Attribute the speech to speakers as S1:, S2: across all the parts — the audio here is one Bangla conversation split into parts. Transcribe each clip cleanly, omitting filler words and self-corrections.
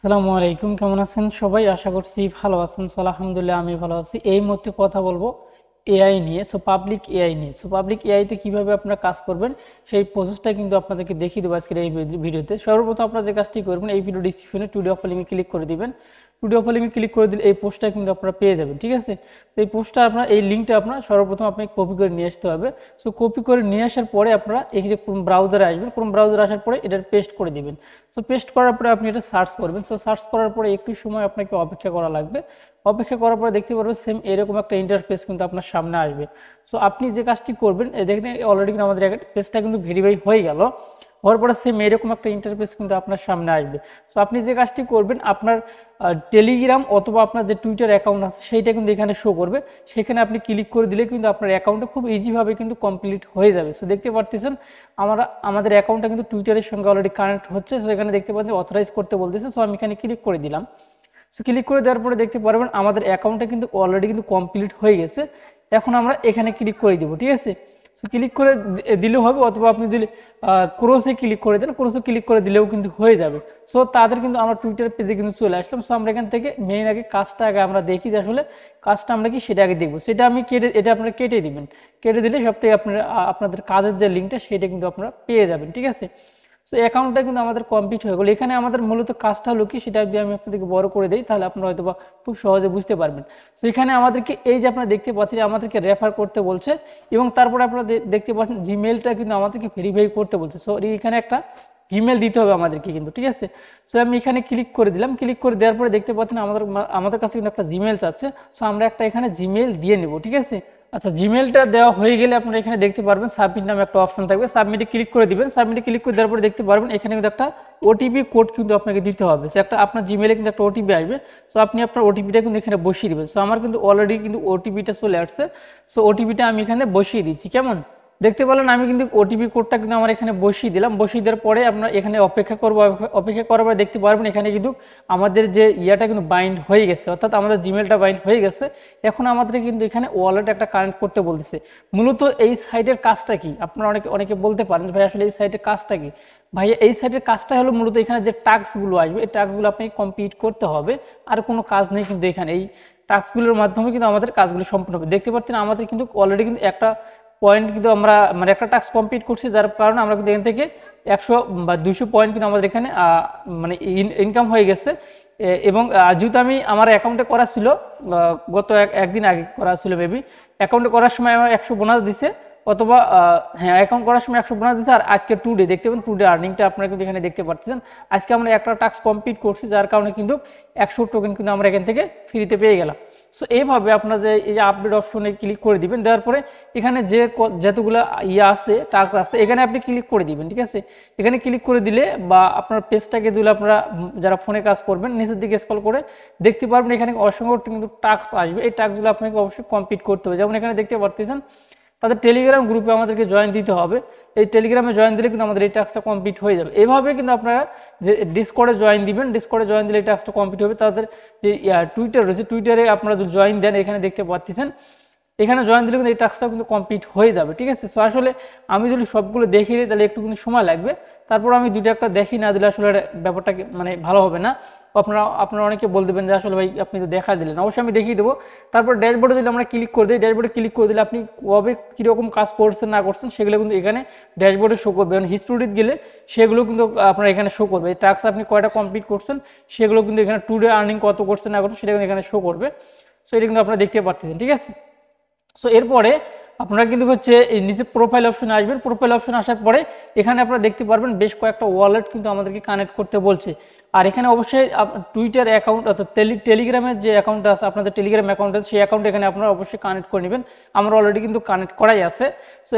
S1: আসসালামু আলাইকুম, কেমন আছেন সবাই? আশা করছি ভালো আছেন। আলহামদুলিল্লাহ আমি ভালো আছি। এই মুহূর্তে কথা বলবো এআই নিয়ে। পাবলিক এআই নিয়ে। পাবলিক এআই তে কিভাবে আপনারা কাজ করবেন সেই প্রসেসটা কিন্তু আপনাদেরকে দেখিয়ে দেবো আজকের এই ভিডিওতে। সর্বপ্রথম আপনারা যে কাজটি করবেন, এই ভিডিও ডিসক্রিপশনে টুডে অফ লিঙ্কে ক্লিক করে দিবেন। টুডে অফ লিঙ্কে ক্লিক করে দিলে এই পোস্টটা কিন্তু আপনারা পেয়ে যাবেন, ঠিক আছে? তো এই পোস্টটা আপনার, এই লিঙ্কটা আপনার সর্বপ্রথম আপনি কপি করে নিয়ে আসতে হবে। কপি করে নিয়ে আসার পরে আপনারা এই যে কোন ব্রাউজারে আসবেন, কোন ব্রাউজারে আসার পরে এটা পেস্ট করে দিবেন। পেস্ট করার পরে আপনি এটা সার্চ করবেন। সার্চ করার পরে একটু সময় আপনাকে অপেক্ষা করা লাগবে। অপেক্ষা করার পরে দেখতে পারবেন সেম এরকম একটা ইন্টারফেস কিন্তু আপনার সামনে আসবে। আপনি যে কাজটি করবেন, দেখেন অলরেডি কিন্তু আমাদের পেজটা কিন্তু ভেরিফাই হয়ে গেল। হওয়ার পরে সেম এরকম একটা ইন্টারফেস কিন্তু আপনার সামনে আসবে। আপনি যে কাজটি করবেন, আপনার টেলিগ্রাম অথবা আপনার যে টুইটার অ্যাকাউন্ট আছে সেইটা কিন্তু এখানে শো করবে। সেখানে আপনি ক্লিক করে দিলে কিন্তু আপনার অ্যাকাউন্টটা খুব ইজিভাবে কিন্তু কমপ্লিট হয়ে যাবে। দেখতে পারতেছেন আমাদের অ্যাকাউন্টটা কিন্তু টুইটারের সঙ্গে অলরেডি কানেক্ট হচ্ছে। এখানে দেখতে পাচ্ছেন অথরাইজ করতে বলতেছে। আমি এখানে ক্লিক করে দিলাম। ক্লিক করে দেওয়ার পরে দেখতে পারবেন আমাদের অ্যাকাউন্টটা কিন্তু অলরেডি কিন্তু কমপ্লিট হয়ে গেছে। এখন আমরা এখানে ক্লিক করে দিব, ঠিক আছে? ক্লিক করে দিলেও হবে, অথবা আপনি যদি ক্রোসে ক্লিক করে দেন, ক্রোসে ক্লিক করে দিলেও কিন্তু হয়ে যাবে। তাদের কিন্তু আমরা টুইটার পেজে কিন্তু চলে আসলাম। আমরা এখান থেকে মেইন আগে কাজটা আগে আমরা দেখি যে আসলে কাজটা আমরা কি সেটা আগে দেখবো। সেটা আমি এটা আপনারা কেটে দিবেন। কেটে দিলে সব থেকে আপনাদের কাজের যে লিঙ্কটা সেটা কিন্তু আপনারা পেয়ে যাবেন, ঠিক আছে? অ্যাকাউন্টটা কিন্তু আমাদের কমপ্লিট হয়ে গেল। এখানে আমাদের মূলত কাজটা হলো কি, সেটা যদি আমি আপনাদেরকে বড় করে দিই তাহলে আপনারা হয়তো বা খুব সহজে বুঝতে পারবেন। এখানে আমাদেরকে এই যে আপনারা দেখতে পাচ্ছেন আমাদেরকে রেফার করতে বলছে, এবং তারপরে আপনারা দেখতে পাচ্ছেন জিমেলটা কিন্তু আমাদেরকে ভেরিফাই করতে বলছে। এখানে একটা জিমেল দিতে হবে আমাদেরকে কিন্তু, ঠিক আছে? আমি এখানে ক্লিক করে দিলাম। ক্লিক করে দেওয়ার পরে দেখতে পাচ্ছেন আমাদের কাছে কিন্তু একটা জিমেল চাচ্ছে। আমরা একটা এখানে জিমেল দিয়ে নেব, ঠিক আছে? আচ্ছা, জিমেলটা দেওয়া হয়ে গেলে আপনারা এখানে দেখতে পারবেন সাবমিট নামে একটা অপশন থাকবে। সাবমিটে ক্লিক করে দিবেন। সাবমিটে ক্লিক করে দেওয়ার পরে দেখতে পারবেন এখানে কিন্তু একটা ওটিপি কোড কিন্তু আপনাকে দিতে হবে। একটা আপনার জিমেলে কিন্তু একটা ওটিপি আসবে। আপনি আপনার ওটিপিটা কিন্তু এখানে বসিয়ে দিবেন। আমার কিন্তু অলরেডি কিন্তু ওটিপিটা চলে আসছে। ওটিপিটা আমি এখানে বসিয়ে দিচ্ছি। কেমন দেখতে পেলেন? আমি কিন্তু ওটিপি কোডটা কিন্তু আমার এখানে বসিয়ে দিলাম। বসিয়ে দেওয়ার পরে আপনারা এখানে অপেক্ষা করবো। অপেক্ষা করার পরে দেখতে পারবেন এখানে কিন্তু আমাদের যে ইয়াটা কিন্তু বাইন্ড হয়ে গেছে, অর্থাৎ আমাদের জিমেলটা বাইন্ড হয়ে গেছে। এখন আমাদের কিন্তু এখানে ওয়ালেট একটা কানেক্ট করতে বলতেছে। মূলত এই সাইটের কাজটা কি, আপনারা অনেকে বলতে পারেন ভাই আসলে এই সাইটের কাজটা কি? ভাইয়া এই সাইটের কাজটা হলো মূলত এখানে যে টাস্কগুলো আসবে, এই টাস্কগুলো আপনি কমপ্লিট করতে হবে। আর কোনো কাজ নেই কিন্তু এখানে। এই টাস্কগুলোর মাধ্যমে কিন্তু আমাদের কাজগুলো সম্পূর্ণ হবে। দেখতে পাচ্ছেন আমাদের কিন্তু অলরেডি কিন্তু একটা পয়েন্ট কিন্তু আমরা একটা টাস্ক কমপ্লিট করছি, যার কারণে আমরা কিন্তু এখান থেকে 100 বা 200 পয়েন্ট কিন্তু আমাদের এখানে ইনকাম হয়ে গেছে। এবং যেহেতু আমার অ্যাকাউন্টে করা ছিল গত একদিন আগে করা ছিল, মেবি অ্যাকাউন্টে করার সময় আমার 100 বোনাস দিছে, অথবা হ্যাঁ অ্যাকাউন্ট করার সময় 100 বোনাস দিচ্ছে। আর আজকে টুডে দেখতে পাবেন, টুডে আর্নিংটা আপনারা কিন্তু এখানে দেখতে পাচ্ছেন। আজকে আমরা একটা টাস্ক কমপ্লিট করছি, যার কারণে কিন্তু 100 টোকেন কিন্তু আমরা এখান থেকে ফ্রিতে পেয়ে গেলাম। এইভাবে আপনারা যে এই যে আপডেট অপশনে ক্লিক করে দিবেন। দেওয়ার পরে এখানে যতগুলো আছে টাস্ক আছে এখানে আপনি ক্লিক করে দিবেন, ঠিক আছে? এখানে ক্লিক করে দিলে বা আপনার পেজটাকে দিলে আপনারা যারা ফোনে কাজ করবেন নিচের দিকে স্ক্রল করে দেখতে পারবেন এখানে অসংখ্য কিন্তু টাস্ক আসবে। এই টাস্কগুলো আপনাকে অবশ্যই কমপ্লিট করতে হবে। যেমন এখানে দেখতে পাচ্ছেন তাদের টেলিগ্রাম গ্রুপে আমাদেরকে জয়েন দিতে হবে। এই টেলিগ্রামে জয়েন দিলে কিন্তু আমাদের এই টাস্কটা কমপ্লিট হয়ে যাবে। এভাবে কিন্তু আপনারা যে ডিসকর্ডে জয়েন দিবেন, ডিসকর্ডে জয়েন দিলে এই টাস্কটা কমপ্লিট হবে। তাদের যে টুইটার রয়েছে, টুইটারে আপনারা যদি জয়েন দেন এখানে দেখতে পাচ্ছেন এখানে জয়েন দিলে কিন্তু এই টাস্কটা কিন্তু কমপ্লিট হয়ে যাবে, ঠিক আছে? আসলে আমি যদি সবগুলো দেখিয়ে দিই তাহলে একটু কিন্তু সময় লাগবে। তারপর আমি দুটো একটা দেখি না দিলে আসলে ব্যাপারটা ভালো হবে না। আপনারা অনেকে বল দেবেন যে আসলে ভাই আপনি তো দেখা দিলেন। অবশ্যই আমি দেখিয়ে দেবো। তারপর ড্যাশবোর্ডে যদি আমরা ক্লিক করে দিই, ড্যাশবোর্ডে ক্লিক করে দিলে আপনি কবে কীরকম কাজ করছেন না করছেন সেগুলো কিন্তু এখানে ড্যাশবোর্ডে শো করবে। হিস্টোরিতে গেলে সেগুলো কিন্তু আপনার এখানে শো করবে। এই টাস্ক আপনি কয়টা কমপ্লিট করছেন সেগুলো কিন্তু এখানে টুডে আর্নিং কত করছেন না করছেন সেটা কিন্তু এখানে শো করবে। এটা কিন্তু আপনারা দেখতে পাচ্ছেন, ঠিক আছে? এরপরে আপনারা কিন্তু হচ্ছে এই নিচে প্রোফাইল অপশনে আসবেন। প্রোফাইল অপশন আসার পরে এখানে আপনারা দেখতে পারবেন বেশ কয়েকটা ওয়ালেট কিন্তু আমাদেরকে কানেক্ট করতে বলছে। আর এখানে অবশ্যই টুইটার অ্যাকাউন্ট অর্থাৎ টেলিগ্রামের যে অ্যাকাউন্ট আছে, আপনাদের টেলিগ্রাম অ্যাকাউন্ট আছে, সেই অ্যাকাউন্ট এখানে আপনারা অবশ্যই কানেক্ট করে নেবেন। আমার অলরেডি কিন্তু কানেক্ট করাই আছে।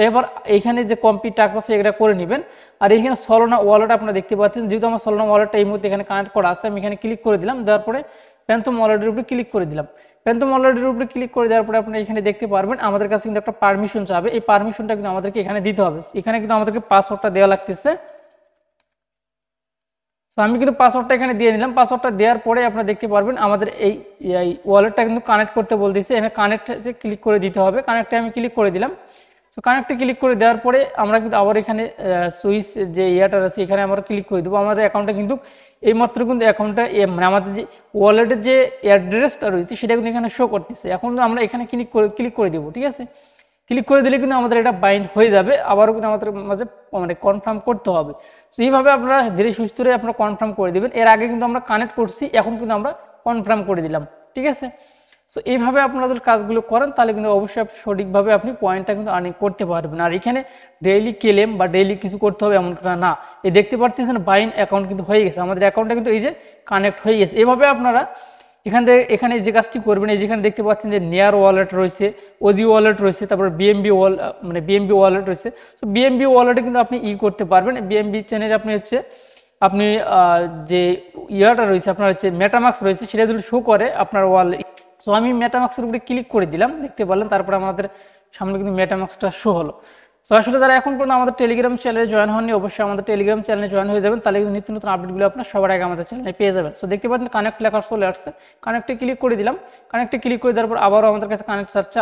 S1: এবার এখানে যে কমপ্লিট টাস্ক আছে এটা করে নেবেন। আর এখানে সলোনা ওয়ালেট আপনারা দেখতে পাচ্ছেন, যেহেতু আমার সলোনা ওয়ালেটটা এই মুহূর্তে এখানে কানেক্ট করা আছে, আমি এখানে ক্লিক করে দিলাম। দেওয়ার পরে প্যান্থম ওয়ালেটের উপরে ক্লিক করে দিলাম। প্যান্থম ওয়ালেটের উপরে ক্লিক করে দেওয়ার পরে আপনি এখানে দেখতে পারবেন আমাদের কাছে কিন্তু একটা পারমিশন চাবে। এই পারমিশনটা কিন্তু আমাদেরকে এখানে দিতে হবে। এখানে কিন্তু আমাদেরকে পাসওয়ার্ডটা দেওয়া লাগতেছে। আমি কিন্তু পাসওয়ার্ডটা এখানে দিয়ে নিলাম। পাসওয়ার্ডটা দেওয়ার পরে আপনারা দেখতে পারবেন আমাদের এই ওয়ালেটটা কিন্তু কানেক্ট করতে বলতেছে। এখানে কানেক্টে ক্লিক করে দিতে হবে। কানেক্টে আমি ক্লিক করে দিলাম। সো কানেক্টে ক্লিক করে দেওয়ার পরে আমরা কিন্তু আবার এখানে সুইচ যে ইয়াটা আছে এখানে আমরা ক্লিক করে দেবো। আমাদের অ্যাকাউন্টটা কিন্তু এইমাত্র কিন্তু অ্যাকাউন্টটা মানে আমাদের যে ওয়ালেটের যে অ্যাড্রেসটা রয়েছে সেটা কিন্তু এখানে শো করতেছে। এখন আমরা এখানে ক্লিক করে দেবো, ঠিক আছে। ক্লিক করে দিলে কিন্তু আমাদের এটা বাইন্ড হয়ে যাবে, আবারও কিন্তু আমাদের মাঝে মানে কনফার্ম করতে হবে। সো এইভাবে আপনারা ধীরে সুস্থরে আপনারা কনফার্ম করে দেবেন। এর আগে কিন্তু আমরা কানেক্ট করছি, এখন কিন্তু আমরা কনফার্ম করে দিলাম, ঠিক আছে। সো এইভাবে আপনারা যদি কাজগুলো করেন তাহলে কিন্তু অবশ্যই আপনি সঠিকভাবে আপনি পয়েন্টটা কিন্তু আর্নিং করতে পারবেন। আর এখানে ডেইলি ক্লেম বা ডেইলি কিছু করতে হবে এমন কথা না। এই দেখতে পারতেছেন বাইন অ্যাকাউন্ট কিন্তু হয়ে গেছে, আমাদের অ্যাকাউন্টটা কিন্তু এই যে কানেক্ট হয়ে গেছে। এভাবে আপনারা এখানে যে কাজটি করবেন, এই যেখানে দেখতে পাচ্ছেন যে নেয়ার ওয়ালেট রয়েছে, ওজি ওয়ালেট রয়েছে, তারপর বিএমবি ওয়ালেট রয়েছে। তো বিএমবি ওয়ালেটে কিন্তু আপনি করতে পারবেন। বিএমবি চ্যানেলে আপনি যে ইয়াটা রয়েছে আপনার মেটামাক্স রয়েছে সেটা যদি শো করে আপনার ওয়ালেট। সো আমি মেটামাক্সের উপরে ক্লিক করে দিলাম, দেখতে পারলেন, তারপরে আমাদের সামনে কিন্তু মেটামাক্সটা শো হলো। সো আসলে যারা এখন পর্যন্ত আমাদের টেলিগ্রাম চ্যানেলে জয়েন হননি অবশ্যই আমাদের টেলিগ্রাম চ্যানেলে জয়েন হয়ে যাবেন, তাহলে কিন্তু নিত্য নতুন আপডেটগুলো আপনার সবার আগে আমাদের চ্যানেলে পেয়ে যাবেন। সো দেখতে পাচ্ছেন কানেক্ট লেখা চলে আসছে, কানেক্টে ক্লিক করে দিলাম। কানেক্টে ক্লিক করে দেওয়ার পর আবারও আমাদের কাছে কানেক্ট আসছে,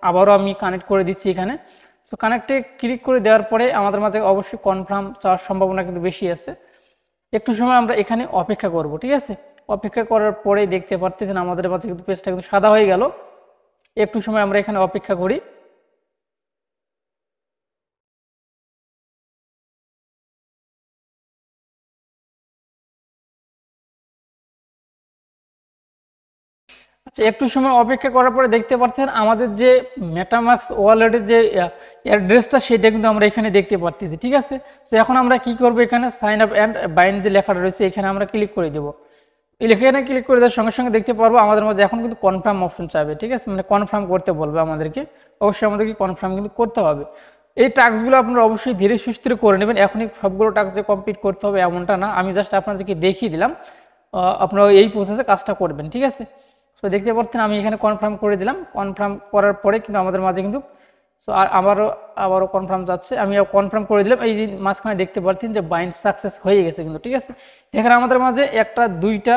S1: আবারও আমি কানেক্ট করে দিচ্ছি এখানে। সো কানেক্টে ক্লিক করে দেওয়ার পরে আমাদের মাঝে অবশ্যই কনফার্ম চাওয়ার সম্ভাবনা কিন্তু বেশি আছে। একটু সময় আমরা এখানে অপেক্ষা করব, ঠিক আছে। অপেক্ষা করার পরে দেখতে পারতেছেন আমাদের মাঝে কিন্তু পেজটা কিন্তু সাদা হয়ে গেল। একটু সময় আমরা এখানে অপেক্ষা করি। আচ্ছা, একটু সময় অপেক্ষা করার পরে দেখতে পাচ্ছেন আমাদের যে মেটামাক্স ওয়ালেটের যে অ্যাড্রেসটা সেটা কিন্তু আমরা এখানে দেখতে পাচ্ছি, ঠিক আছে। তো এখন আমরা কি করব, এখানে সাইন আপ অ্যান্ড বাইন্ড যে লেখাটা রয়েছে এখানে আমরা ক্লিক করে দেবো। এখানে ক্লিক করে দেওয়ার সঙ্গে সঙ্গে দেখতে পারবো আমাদের মাঝে এখন কিন্তু কনফার্ম অপশন চাইবে, ঠিক আছে, মানে কনফার্ম করতে বলবে আমাদেরকে। অবশ্যই আমাদেরকে কনফার্ম কিন্তু করতে হবে। এই টাস্কগুলো আপনারা অবশ্যই ধীরে সুস্থে করে নেবেন, এখনই সবগুলো টাস্ক যে কমপ্লিট করতে হবে এমনটা না, আমি জাস্ট আপনাদেরকে দেখিয়ে দিলাম, আপনারা এই প্রসেসে কাজটা করবেন, ঠিক আছে। সো দেখতে পাচ্ছেন আমি এখানে কনফার্ম করে দিলাম। কনফার্ম করার পরে কিন্তু আমাদের মাঝে কিন্তু সো আর আবারও কনফার্ম যাচ্ছে, আমি কনফার্ম করে দিলাম। এই যে মাঝখানে দেখতে পাচ্ছেন যে বাইন্ড সাকসেস হয়ে গেছে কিন্তু, ঠিক আছে। এখানে আমাদের মাঝে একটা দুইটা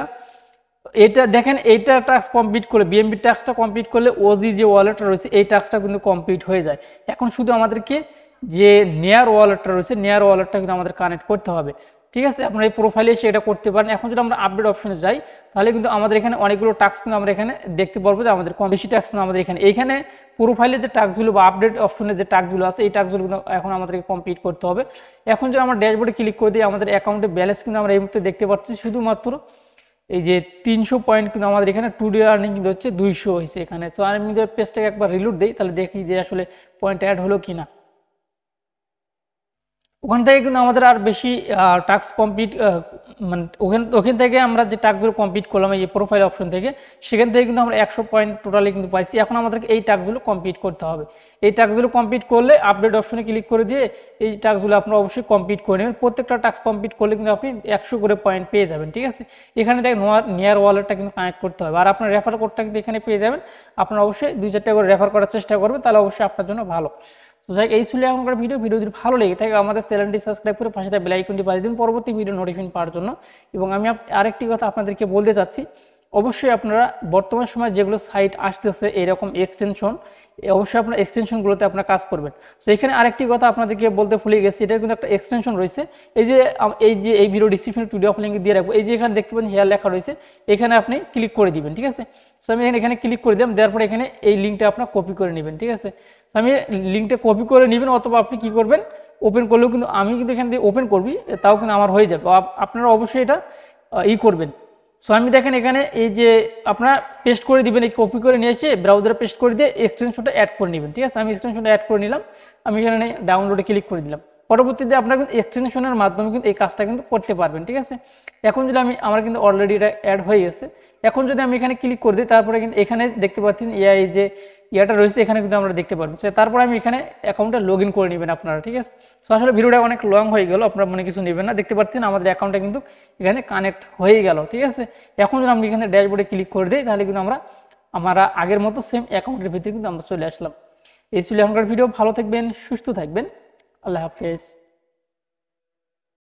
S1: এটা দেখেন, এইটা টাস্ক কমপ্লিট করে বিএমবি টাস্কটা কমপ্লিট করলে ওজি যে ওয়ালেটটা রয়েছে এই টাস্কটা কিন্তু কমপ্লিট হয়ে যায়। এখন শুধু আমাদেরকে যে নেয়ার ওয়ালেটটা রয়েছে নেয়ার ওয়ালেটটা কিন্তু আমাদের কানেক্ট করতে হবে, ঠিক আছে। আপনারা এই প্রোফাইলে এসে এটা করতে পারেন। এখন যদি আমরা আপডেট অপশনে যাই তাহলে কিন্তু আমাদের এখানে অনেকগুলো টাস্ক কিন্তু আমরা এখানে দেখতে পারবো যে আমাদের কম বেশি টাস্ক কিন্তু আমাদের এইখানে প্রোফাইলে যে টাস্কগুলো বা আপডেট অপশনে যে টাস্কগুলো আছে এই টাস্কগুলো কিন্তু এখন আমাদেরকে কমপ্লিট করতে হবে। এখন যদি আমরা ড্যাশবোর্ডে ক্লিক করে দিই আমাদের অ্যাকাউন্টে ব্যালেন্স কিন্তু আমরা এই মুহূর্তে দেখতে পাচ্ছি শুধুমাত্র এই যে 300 পয়েন্ট কিন্তু আমাদের এখানে টুডে আর্নিং কিন্তু হচ্ছে 200 হয়েছে এখানে। তো আমি যদি পেজটাকে একবার রিলোড দিই তাহলে দেখি যে আসলে পয়েন্ট অ্যাড হলো কিনা। ওখান থেকে কিন্তু আমাদের আর বেশি টাস্ক কমপ্লিট মানে ওখান থেকে আমরা যে টাস্কগুলো কমপ্লিট করলাম এই প্রোফাইল অপশন থেকে, সেখান থেকে কিন্তু আমরা 100 পয়েন্ট টোটালি কিন্তু পাইছি। এখন আমাদেরকে এই টাস্কগুলো কমপ্লিট করতে হবে। এই টাস্কগুলো কমপ্লিট করলে আপডেট অপশনে ক্লিক করে দিয়ে এই টাস্কগুলো আপনারা অবশ্যই কমপ্লিট করে নেবেন। প্রত্যেকটা টাস্ক কমপ্লিট করলে কিন্তু আপনি 100 করে পয়েন্ট পেয়ে যাবেন, ঠিক আছে। এখানে দেখেন নিয়ার ওয়ালেটটা কিন্তু কানেক্ট করতে হবে, আর আপনার রেফার কোডটা কিন্তু এখানে পেয়ে যাবেন। আপনারা অবশ্যই 2-4টা করে রেফার করার চেষ্টা করবেন, তাহলে অবশ্যই আপনার জন্য ভালো। তো যাই এই ছিল এখনকার ভিডিও যদি ভালো লেগে থাকে আমাদের চ্যানেলটি সাবস্ক্রাইব করে পাশে বেল আইকনটি বাজিয়ে দিন পরবর্তী ভিডিও নোটিফিকেশন পাওয়ার জন্য। এবং আমি আরেকটি কথা আপনাদেরকে বলতে চাচ্ছি, অবশ্যই আপনারা বর্তমান সময় যেগুলো সাইট আসতেছে এরকম এক্সটেনশন, অবশ্যই আপনার এক্সটেনশনগুলোতে আপনার কাজ করবেন। তো এখানে আরেকটি কথা আপনাদেরকে বলতে ভুলে গেছি, এটার কিন্তু একটা এক্সটেনশন রয়েছে। এই ভিডিও ডিসক্রিপশনে পিডিএফ লিঙ্ক দিয়ে রাখবো। এই যে এখানে দেখতে পাচ্ছেন হেয়ার লেখা রয়েছে, এখানে আপনি ক্লিক করে দিবেন, ঠিক আছে। সো আমি এখানে ক্লিক করে দিলাম, দেওয়ার পরে এখানে এই লিঙ্কটা আপনার কপি করে নেবেন, ঠিক আছে। তো আমি লিঙ্কটা কপি করে নেবেন, অথবা আপনি কি করবেন ওপেন করলেও কিন্তু আমি কিন্তু এখান দিয়ে ওপেন করবি তাও কিন্তু আমার হয়ে যাবে। আপনারা অবশ্যই এটা করবেন। সো আমি দেখেন এখানে এই যে আপনার পেস্ট করে দিবেন, এই কপি করে নিয়ে এসে ব্রাউজারে পেস্ট করে দিয়ে এক্সটেনশনটা অ্যাড করে নেবেন, ঠিক আছে। আমি এক্সটেনশনটা অ্যাড করে নিলাম, আমি এখানে ডাউনলোডে ক্লিক করে দিলাম। পরবর্তীতে আপনারা কিন্তু এক্সটেনশনের মাধ্যমে কিন্তু এই কাজটা কিন্তু করতে পারবেন, ঠিক আছে। এখন যদি আমার কিন্তু অলরেডি এটা অ্যাড হয়ে গেছে। এখন যদি আমি এখানে ক্লিক করে দিই তারপরে কিন্তু এখানে দেখতে পাচ্ছেন এই যে ইয়াটা রয়েছে এখানে কিন্তু আমরা দেখতে পারবো। তারপরে আমি এখানে অ্যাকাউন্টে লগ ইন করে নেবেন আপনারা, ঠিক আছে। তো আসলে ভিডিওটা অনেক লং হয়ে গেল, আপনারা মনে কিছু নেবেন না। দেখতে পাচ্ছেন আমাদের অ্যাকাউন্টটা কিন্তু এখানে কানেক্ট হয়ে গেল, ঠিক আছে। এখন যদি আমি এখানে ড্যাশবোর্ডে ক্লিক করে দিই তাহলে কিন্তু আমরা আগের মতো সেম অ্যাকাউন্টের ভিতরে কিন্তু আমরা চলে আসলাম। এই ছিল এখনকার ভিডিও। ভালো থাকবেন, সুস্থ থাকবেন, আল্লাহ হাফেজ।